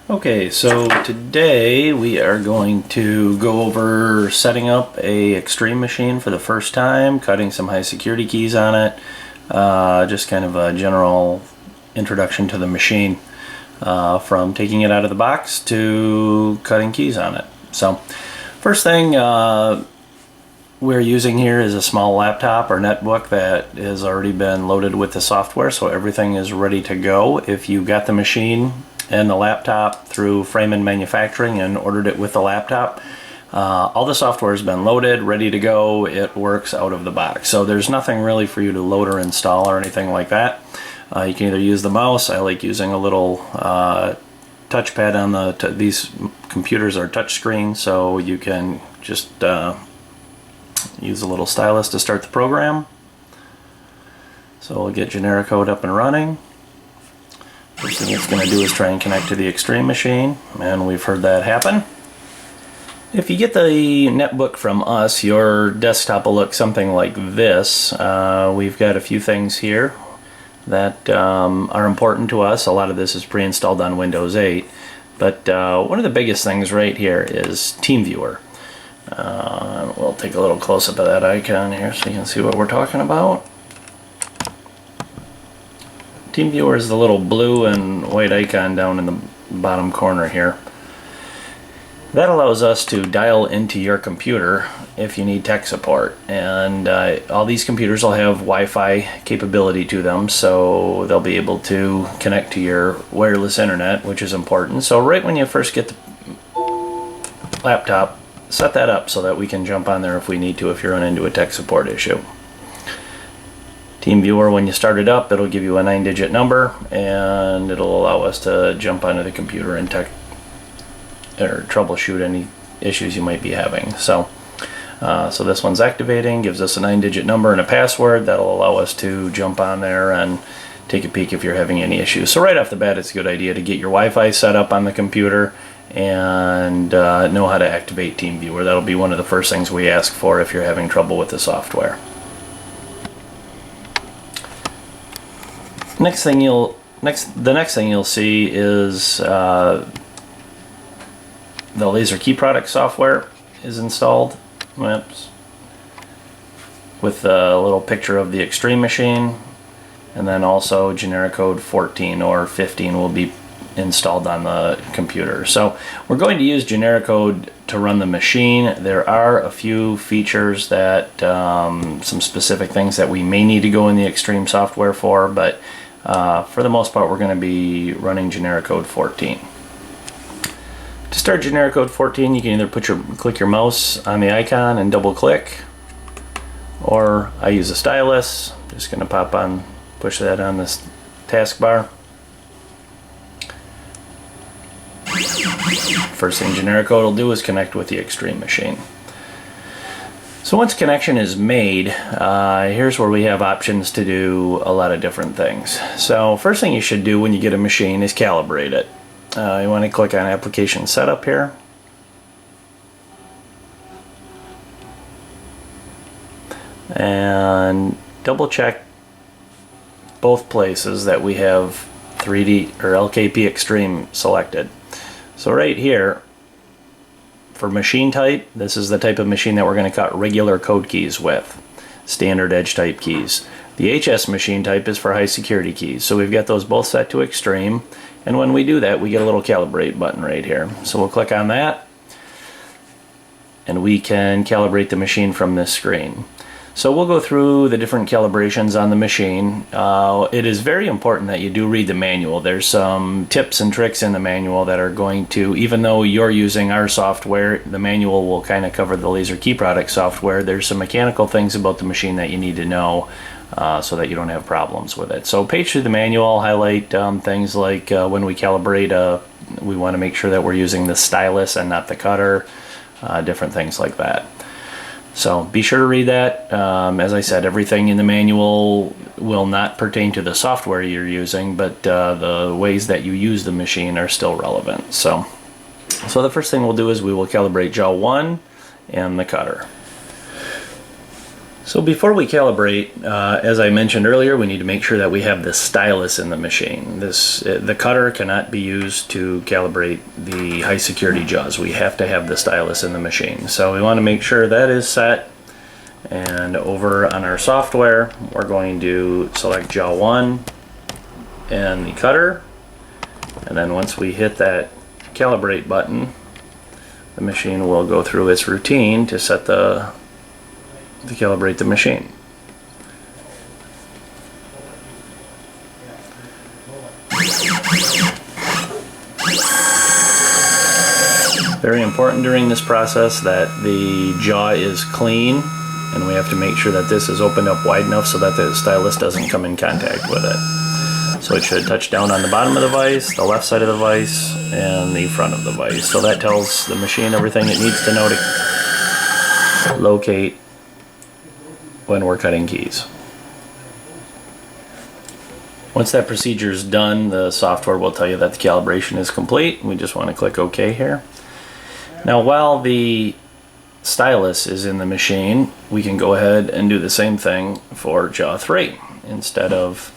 Okay, so today we are going to go over setting up a Xtreme machine for the first time, cutting some high security keys on it, just kind of a general introduction to the machine, from taking it out of the box to cutting keys on it. So first thing we're using here is a small laptop or netbook that has already been loaded with the software, so everything is ready to go. If you got the machine and the laptop through Frame Manufacturing and ordered it with the laptop, all the software has been loaded, ready to go. It works out of the box, so there's nothing really for you to load or install or anything like that. You can either use the mouse. I like using a little touchpad on these computers are touchscreen, so you can just use a little stylus to start the program. So we'll get Genericode up and running. First thing it's going to do is try and connect to the Xtreme machine, and we've heard that happen. If you get the netbook from us, your desktop will look something like this. We've got a few things here that are important to us. A lot of this is pre-installed on Windows 8, but one of the biggest things right here is Teamviewer. We'll take a little close-up of that icon here so you can see what we're talking about. Teamviewer is the little blue and white icon down in the bottom corner here. That allows us to dial into your computer if you need tech support, and all these computers will have Wi-Fi capability to them, so they'll be able to connect to your wireless internet, which is important. So right when you first get the laptop, set that up so that we can jump on there if we need to, if you run into a tech support issue. Teamviewer, when you start it up, it'll give you a 9-digit number, and it'll allow us to jump onto the computer and troubleshoot any issues you might be having. So this one's activating, gives us a 9-digit number and a password that'll allow us to jump on there and take a peek if you're having any issues. So right off the bat, it's a good idea to get your Wi-Fi set up on the computer and know how to activate Teamviewer. That'll be one of the first things we ask for if you're having trouble with the software. The next thing you'll see is the Laser Key Product software is installed. Oops. With a little picture of the Xtreme machine, and then also Genericode 14 or 15 will be installed on the computer. So we're going to use Genericode to run the machine. There are a few features that some specific things that we may need to go in the Xtreme software for, but for the most part we're going to be running Genericode 14. To start Genericode 14, you can either click your mouse on the icon and double click, or I use a stylus. Just going to push that on this taskbar. First thing Genericode will do is connect with the Xtreme machine. So once connection is made, here's where we have options to do a lot of different things. So first thing you should do when you get a machine is calibrate it. You want to click on Application Setup here. And double check both places that we have 3D or LKP Xtreme selected. So right here, for machine type, this is the type of machine that we're going to cut regular code keys with, standard edge type keys. The HS machine type is for high security keys. So we've got those both set to Xtreme, and when we do that, we get a little calibrate button right here. So we'll click on that, and we can calibrate the machine from this screen. So we'll go through the different calibrations on the machine. It is very important that you do read the manual. There's some tips and tricks in the manual that are going to, even though you're using our software, the manual will kind of cover the Laser Key Product software. There's some mechanical things about the machine that you need to know so that you don't have problems with it. So page through the manual, highlight things like when we calibrate, we want to make sure that we're using the stylus and not the cutter, different things like that. So be sure to read that. As I said, everything in the manual will not pertain to the software you're using, but the ways that you use the machine are still relevant. So the first thing we'll do is we will calibrate Jaw One and the cutter. So before we calibrate, as I mentioned earlier, we need to make sure that we have the stylus in the machine. The cutter cannot be used to calibrate the high security jaws. We have to have the stylus in the machine. So we want to make sure that is set. And over on our software, we're going to select Jaw One and the cutter. And then once we hit that calibrate button, the machine will go through its routine to set to calibrate the machine. Very important during this process that the jaw is clean, and we have to make sure that this is opened up wide enough so that the stylus doesn't come in contact with it. So it should touch down on the bottom of the vise, the left side of the vise, and the front of the vise. So that tells the machine everything it needs to know to locate when we're cutting keys. Once that procedure is done, the software will tell you that the calibration is complete. We just want to click OK here. Now while the stylus is in the machine, we can go ahead and do the same thing for Jaw 3. Instead of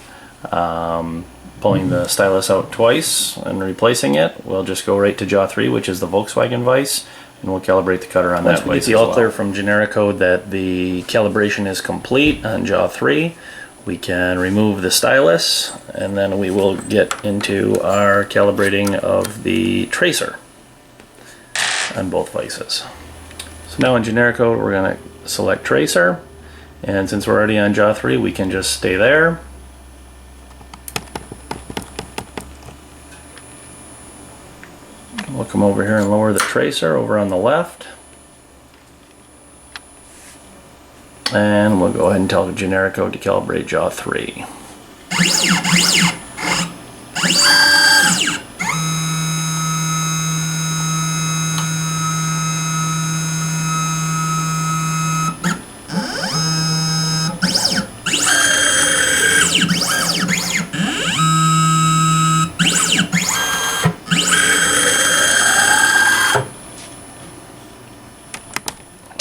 pulling the stylus out twice and replacing it, we'll just go right to Jaw 3, which is the Volkswagen vise, and we'll calibrate the cutter on that vise. Once we get the all clear from Genericode that the calibration is complete on Jaw 3, we can remove the stylus, and then we will get into our calibrating of the tracer on both vices. So now in Genericode, we're going to select tracer, and since we're already on Jaw 3, we can just stay there. We'll come over here and lower the tracer over on the left. And we'll go ahead and tell Genericode to calibrate Jaw 3.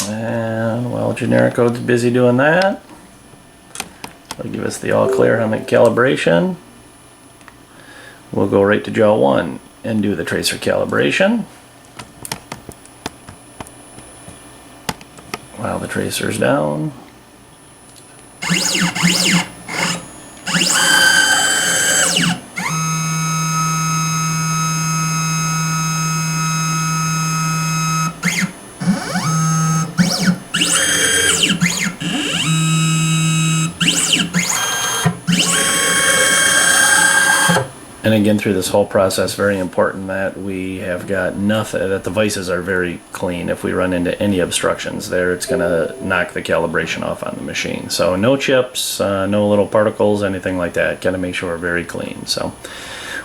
And while Genericode's busy doing that, it'll give us the all clear on the calibration. We'll go right to Jaw 1 and do the tracer calibration. While the tracer's down. And again, through this whole process, very important that we have got nothing, that the vices are very clean. If we run into any obstructions there, it's going to knock the calibration off on the machine. So no chips, no little particles, anything like that. Got to make sure we're very clean. So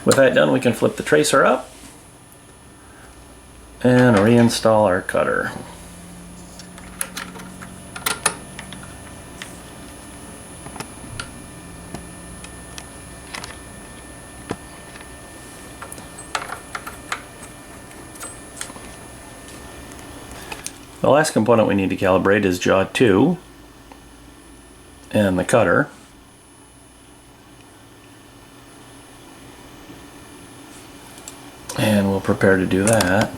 with that done, we can flip the tracer up and reinstall our cutter. The last component we need to calibrate is Jaw 2 and the cutter. And we'll prepare to do that.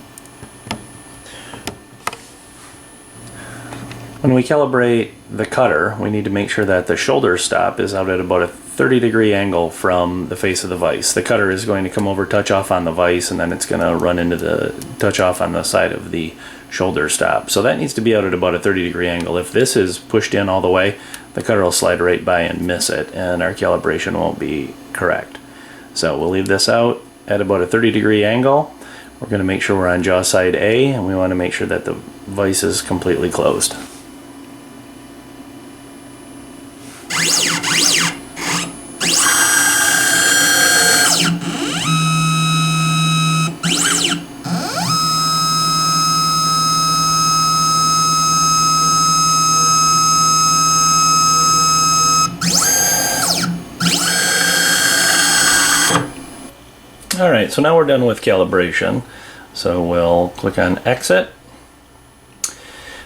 When we calibrate the cutter, we need to make sure that the shoulder stop is out at about a 30-degree angle from the face of the vise. The cutter is going to come over, touch off on the vise, and then it's going to run into the touch off on the side of the shoulder stop. So that needs to be out at about a 30-degree angle. If this is pushed in all the way, the cutter will slide right by and miss it, and our calibration won't be correct. So we'll leave this out at about a 30-degree angle. We're going to make sure we're on jaw side A, and we want to make sure that the vise is completely closed. Alright, so now we're done with calibration. So we'll click on Exit.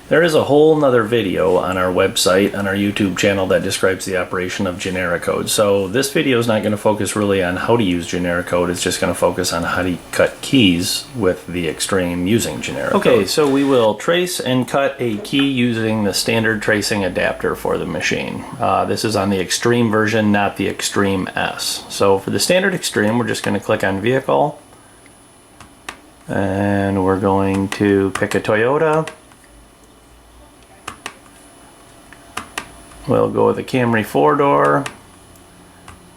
There is a whole nother video on our website, on our YouTube channel, that describes the operation of Genericode. So this video is not going to focus really on how to use Genericode, it's just going to focus on how to cut keys with the Xtreme using Genericode. Okay, so we will trace and cut a key using the standard tracing adapter for the machine. This is on the Xtreme version, not the Xtreme S. So for the standard Xtreme, we're just going to click on Vehicle, and we're going to pick a Toyota. We'll go with a Camry 4-door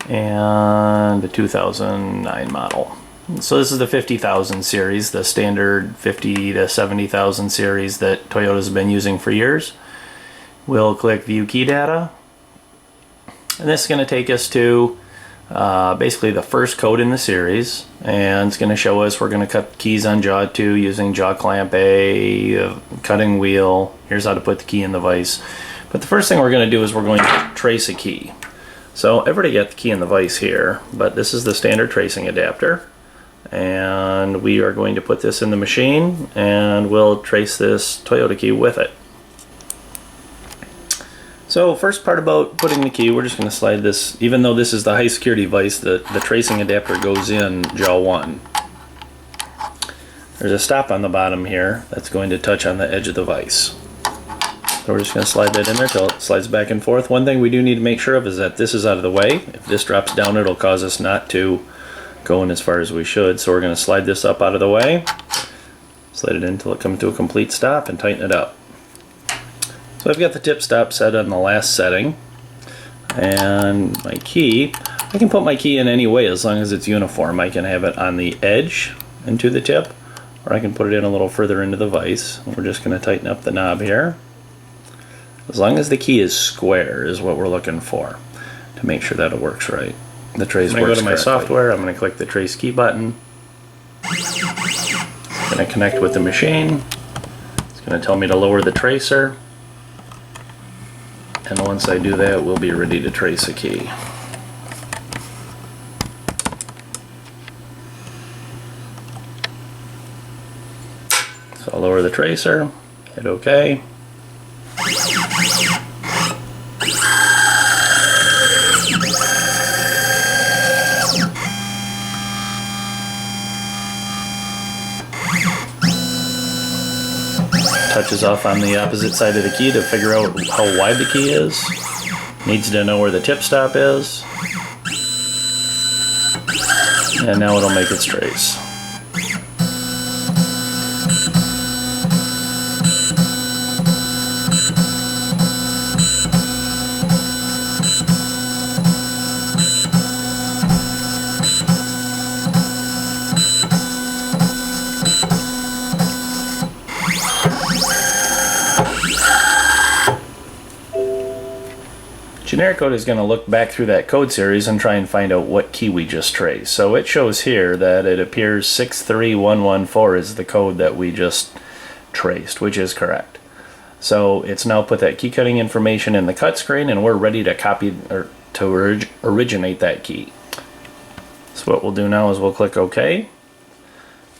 and the 2009 model. So this is the 50,000 series, the standard 50 to 70,000 series that Toyota's been using for years. We'll click View Key Data, and this is going to take us to basically the first code in the series, and it's going to show us we're going to cut keys on jaw 2 using jaw clamp A, cutting wheel. Here's how to put the key in the vise. But the first thing we're going to do is we're going to trace a key. So I've already got the key in the vise here, but this is the standard tracing adapter. And we are going to put this in the machine, and we'll trace this Toyota key with it. So first part about putting the key, we're just going to slide this, even though this is the high security vise, the tracing adapter goes in jaw 1. There's a stop on the bottom here that's going to touch on the edge of the vise. So we're just going to slide that in there till it slides back and forth. One thing we do need to make sure of is that this is out of the way. If this drops down, it'll cause us not to go in as far as we should. So we're going to slide this up out of the way, slide it in until it comes to a complete stop, and tighten it up. So I've got the tip stop set on the last setting, and my key, I can put my key in any way as long as it's uniform. I can have it on the edge into the tip, or I can put it in a little further into the vise. We're just going to tighten up the knob here. As long as the key is square is what we're looking for to make sure that it works right. The trace works correctly. I'm going to go to my software, I'm going to click the trace key button. I'm going to connect with the machine. It's going to tell me to lower the tracer. And once I do that, we'll be ready to trace a key. So I'll lower the tracer, hit OK. Touches off on the opposite side of the key to figure out how wide the key is. Needs to know where the tip stop is. And now it'll make its trace. Genericode is going to look back through that code series and try and find out what key we just traced. So it shows here that it appears 63114 is the code that we just traced, which is correct. So it's now put that key cutting information in the cut screen, and we're ready to copy or to originate that key. So what we'll do now is we'll click OK.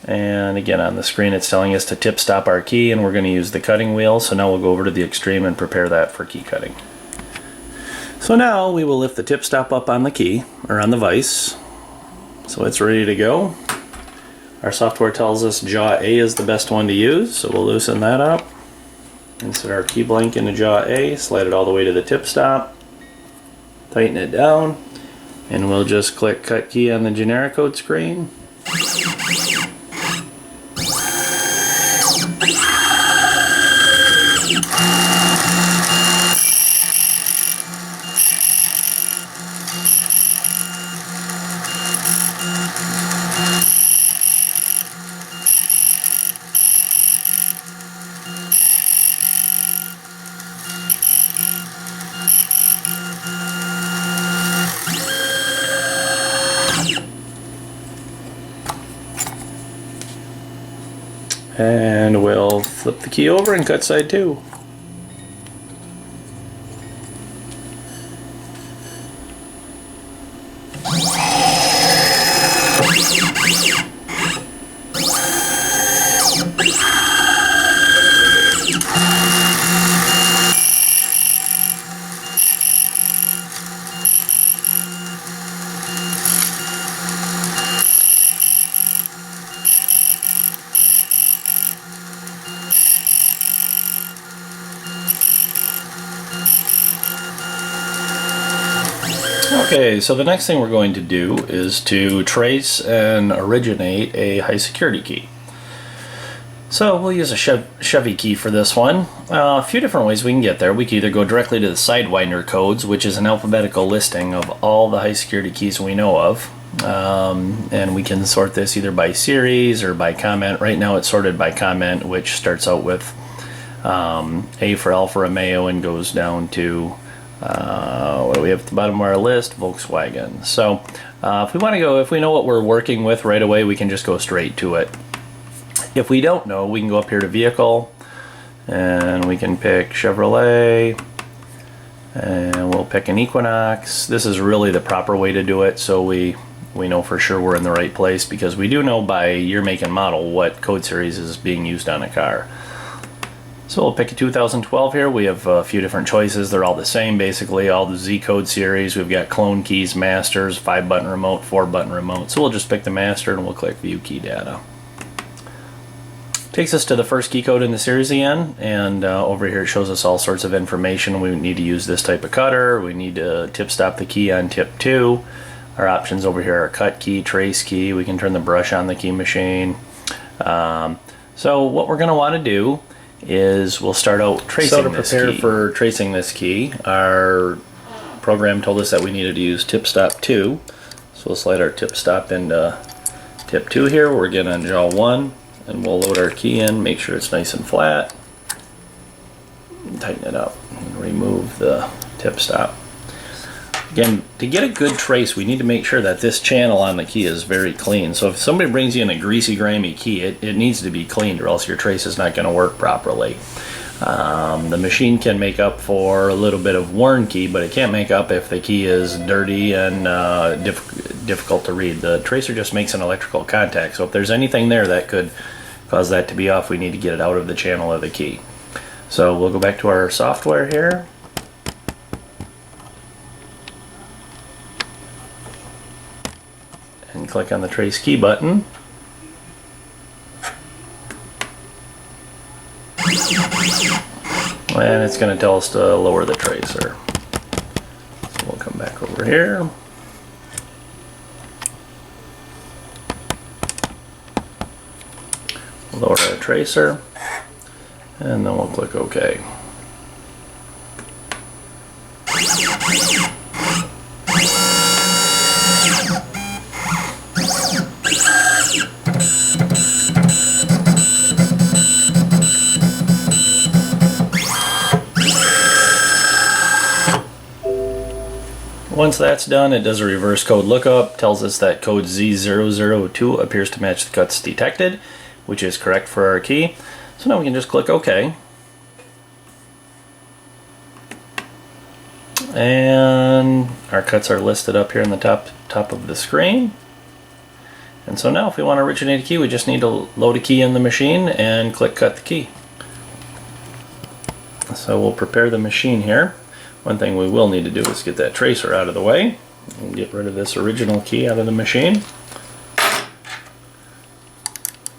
And again, on the screen it's telling us to tip stop our key, and we're going to use the cutting wheel. So now we'll go over to the Xtreme and prepare that for key cutting. So now we will lift the tip stop up on the key, or on the vise, so it's ready to go. Our software tells us jaw A is the best one to use, so we'll loosen that up. Insert our key blank into jaw A, slide it all the way to the tip stop, tighten it down, and we'll just click cut key on the Genericode screen. And we'll flip the key over and cut side 2. Okay, so the next thing we're going to do is to trace and originate a high security key. So we'll use a Chevy key for this one. A few different ways we can get there. We can either go directly to the Sidewinder codes, which is an alphabetical listing of all the high security keys we know of. And we can sort this either by series or by comment. Right now it's sorted by comment, which starts out with A for Alfa Romeo and goes down to what do we have at the bottom of our list? Volkswagen. So if we know what we're working with right away, we can just go straight to it. If we don't know, we can go up here to Vehicle and we can pick Chevrolet and we'll pick an Equinox. This is really the proper way to do it, so we know for sure we're in the right place, because we do know by year, make, and model what code series is being used on a car. So we'll pick a 2012 here. We have a few different choices. They're all the same basically, all the Z code series. We've got clone keys, masters, 5-button remote, 4-button remote. So we'll just pick the master and we'll click view key data. Takes us to the first key code in the series again, and over here it shows us all sorts of information. We need to use this type of cutter. We need to tip stop the key on tip 2. Our options over here are cut key, trace key. We can turn the brush on the key machine. So what we're going to want to do is we'll start out tracing this key. So to prepare for tracing this key, our program told us that we needed to use tip stop 2. So we'll slide our tip stop into tip 2 here. We're getting on jaw 1, and we'll load our key in, make sure it's nice and flat, and tighten it up, and remove the tip stop. Again, to get a good trace, we need to make sure that this channel on the key is very clean. So if somebody brings you in a greasy, grimy key, it needs to be cleaned, or else your trace is not going to work properly. The machine can make up for a little bit of worn key, but it can't make up if the key is dirty and difficult to read. The tracer just makes an electrical contact, so if there's anything there that could cause that to be off, we need to get it out of the channel of the key. So we'll go back to our software here. And click on the trace key button. And it's going to tell us to lower the tracer. So we'll come back over here. Lower our tracer. And then we'll click OK. Once that's done, it does a reverse code lookup, tells us that code Z002 appears to match the cuts detected, which is correct for our key. So now we can just click OK. And our cuts are listed up here in the top of the screen. And so now if we want to originate a key, we just need to load a key in the machine and click cut the key. So we'll prepare the machine here. One thing we will need to do is get that tracer out of the way and get rid of this original key out of the machine.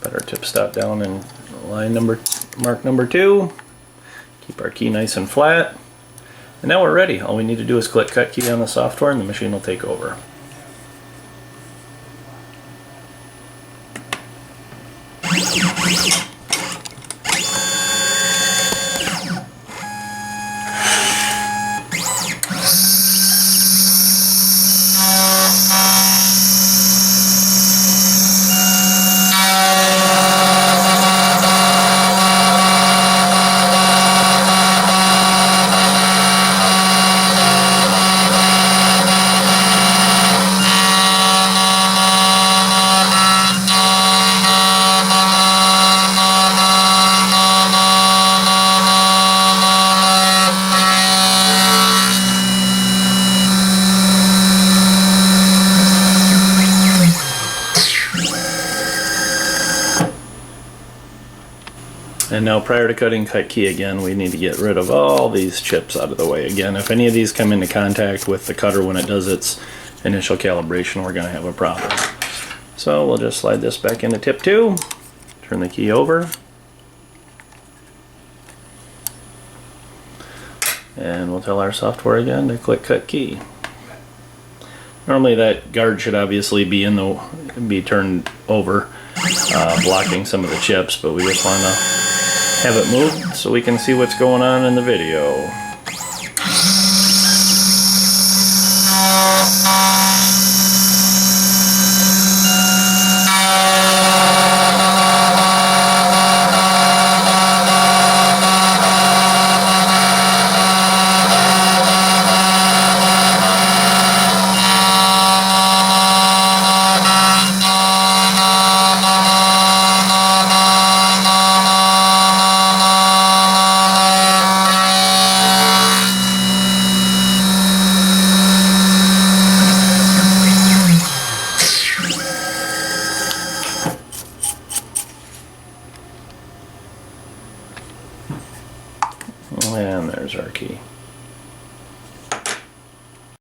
Put our tip stop down in line mark number 2. Keep our key nice and flat. And now we're ready. All we need to do is click cut key on the software and the machine will take over. And now prior to cutting cut key again, we need to get rid of all these chips out of the way. Again, if any of these come into contact with the cutter when it does its initial calibration, we're going to have a problem. So we'll just slide this back into tip 2, turn the key over, and we'll tell our software again to click cut key. Normally that guard should obviously be be turned over, blocking some of the chips, but we just want to have it moved so we can see what's going on in the video. And there's our key.